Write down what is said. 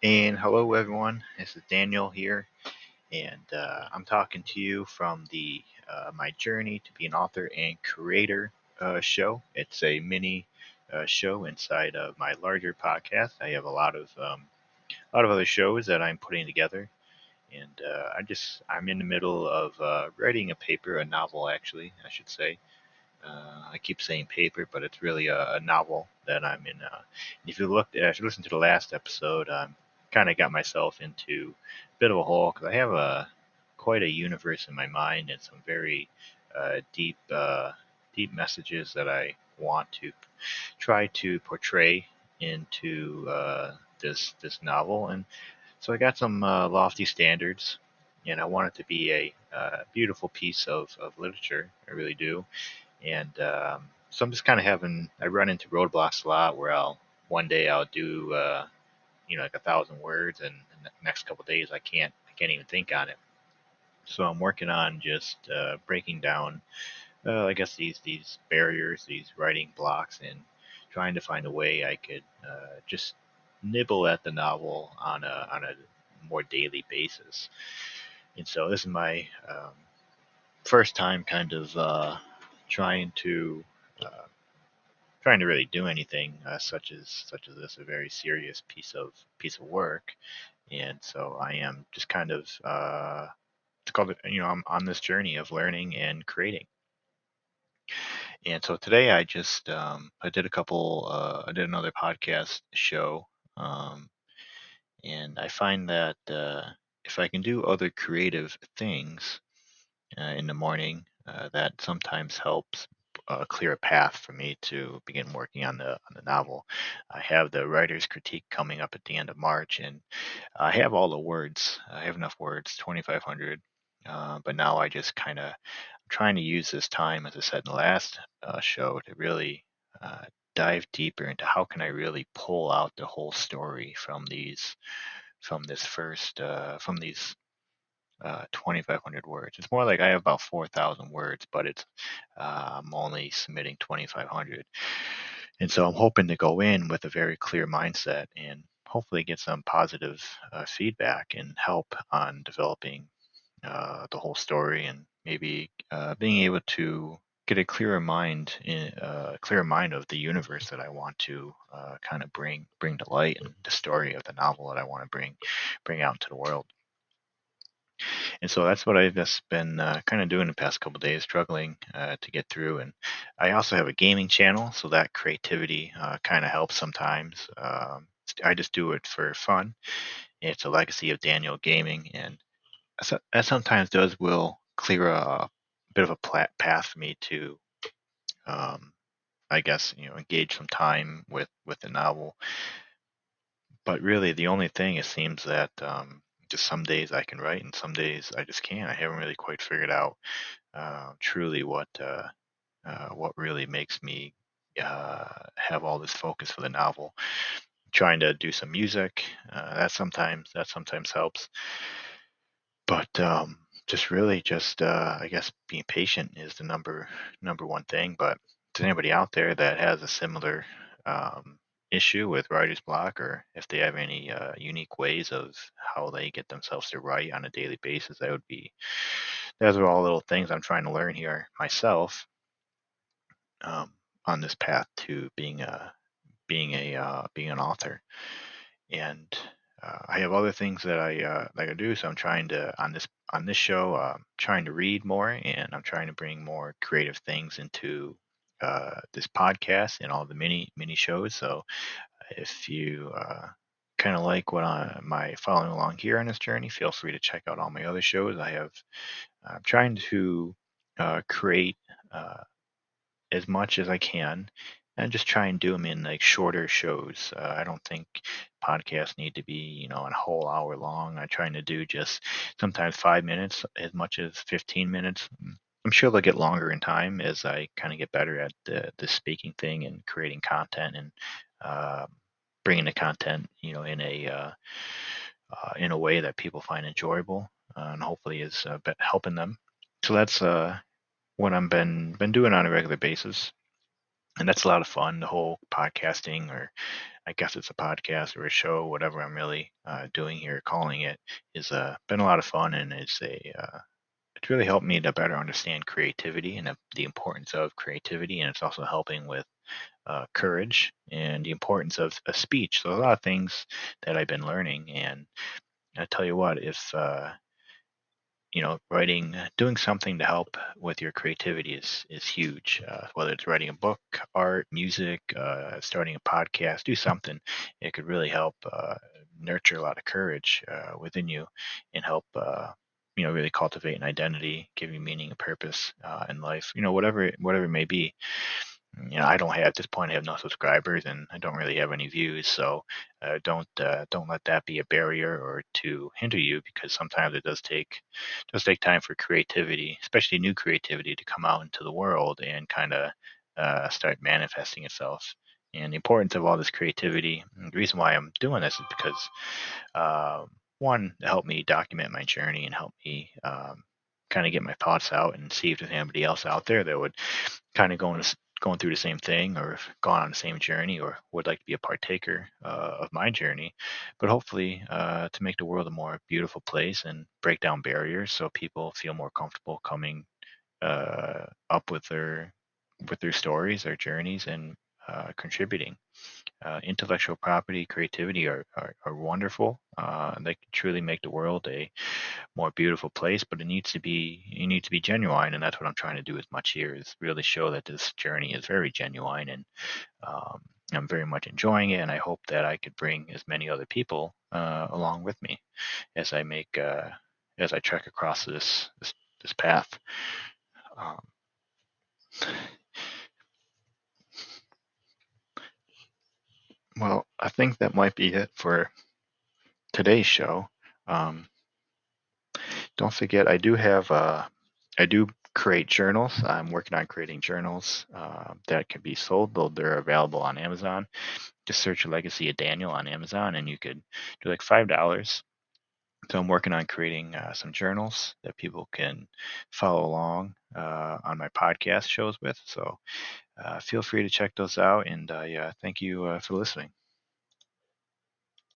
And hello, everyone. This is Daniel here, and I'm talking to you from the my journey to be an author and creator show. It's a mini show inside of my larger podcast. I have a lot of other shows that I'm putting together, and I'm in the middle of writing a paper, a novel, actually, I should say. I keep saying paper, but it's really a novel that I'm in. If you listen to the last episode, kind of got myself into a bit of a hole because I have a quite a universe in my mind and some very deep messages that I want to try to portray into this novel. And so I got some lofty standards, and I want it to be a beautiful piece of literature. I really do. And so I'm just kind of I run into roadblocks a lot where one day I'll do, like 1,000 words, and the next couple of days I can't even think on it. So I'm working on just breaking down, I guess these barriers, these writing blocks, and trying to find a way I could just nibble at the novel on a more daily basis. And so this is my first time kind of trying to uh, trying to really do anything such as this, a very serious piece of work. And so I am just kind of it's called I'm on this journey of learning and creating. And so today I did another podcast show, um, and I find that if I can do other creative things in the morning. That sometimes helps clear a path for me to begin working on the novel. I have the writer's critique coming up at the end of March, and I have all the words. I have enough words, 2,500. But now I just kind of trying to use this time, as I said in the last show, to really dive deeper into how can I really pull out the whole story from these 2,500 words. It's more like I have about 4,000 words, but I'm only submitting 2,500. And so I'm hoping to go in with a very clear mindset and hopefully get some positive feedback and help on developing the whole story, and maybe being able to get a clearer mind of the universe that I want to kind of bring to light, and the story of the novel that I want to bring out into the world. And so that's what I've just been kind of doing the past couple of days, struggling to get through. And I also have a gaming channel, so that creativity kind of helps sometimes. I just do it for fun. It's a legacy of Daniel Gaming, and that sometimes will clear a bit of a path for me to, um, I guess, engage some time with the novel. But really, the only thing, it seems that just some days I can write and some days I just can't. I haven't really quite figured out truly what really makes me have all this focus for the novel. Trying to do some music, that sometimes helps, but just really just I guess being patient is the number one thing. But to anybody out there that has a similar issue with writer's block, or if they have any unique ways of how they get themselves to write on a daily basis, those are all little things I'm trying to learn here myself, um, on this path to being an author. And I have other things that I do. So I'm trying to on this show, trying to read more, and I'm trying to bring more creative things into this podcast and all the mini shows. So if you kind of like my following along here on this journey, feel free to check out all my other shows. I'm trying to create as much as I can, and just try and do them in like shorter shows. I don't think podcasts need to be, a whole hour long. I'm trying to do just sometimes 5 minutes, as much as 15 minutes. I'm sure they'll get longer in time as I kind of get better at the speaking thing and creating content, and uh, bringing the content, in a way that people find enjoyable, and hopefully is helping them. So that's what I've been doing on a regular basis, and that's a lot of fun. The whole podcasting, or I guess it's a podcast or a show, whatever I'm really doing here, calling it, is been a lot of fun, and it's really helped me to better understand creativity and the importance of creativity, and it's also helping with courage and the importance of a speech. So a lot of things that I've been learning, and I tell you what, if writing, doing something to help with your creativity is huge. Whether it's writing a book, art, music, starting a podcast, do something. It could really help nurture a lot of courage within you, and help really cultivate an identity, give you meaning and purpose in life. Whatever it may be. I don't have, at this point, I have no subscribers, and I don't really have any views. So don't let that be a barrier or to hinder you, because sometimes it does take time for creativity, especially new creativity, to come out into the world and kind of start manifesting itself. And the importance of all this creativity, and the reason why I'm doing this is because one, to help me document my journey and help me kind of get my thoughts out and see if there's anybody else out there that would kind of going through the same thing, or gone on the same journey, or would like to be a partaker of my journey. But hopefully to make the world a more beautiful place and break down barriers so people feel more comfortable coming up with their stories, their journeys, and contributing. Intellectual property, creativity are wonderful. They can truly make the world a more beautiful place, but you need to be genuine, and that's what I'm trying to do as much here, is really show that this journey is very genuine, and um, I'm very much enjoying it, and I hope that I could bring as many other people along with me as I trek across this path. Um, well, I think that might be it for today's show. Um, don't forget, I do create journals. I'm working on creating journals that can be sold, though they're available on Amazon. Just search Legacy of Daniel on Amazon, and you could do like $5. So I'm working on creating some journals that people can follow along on my podcast shows with. So feel free to check those out, and yeah, thank you for listening.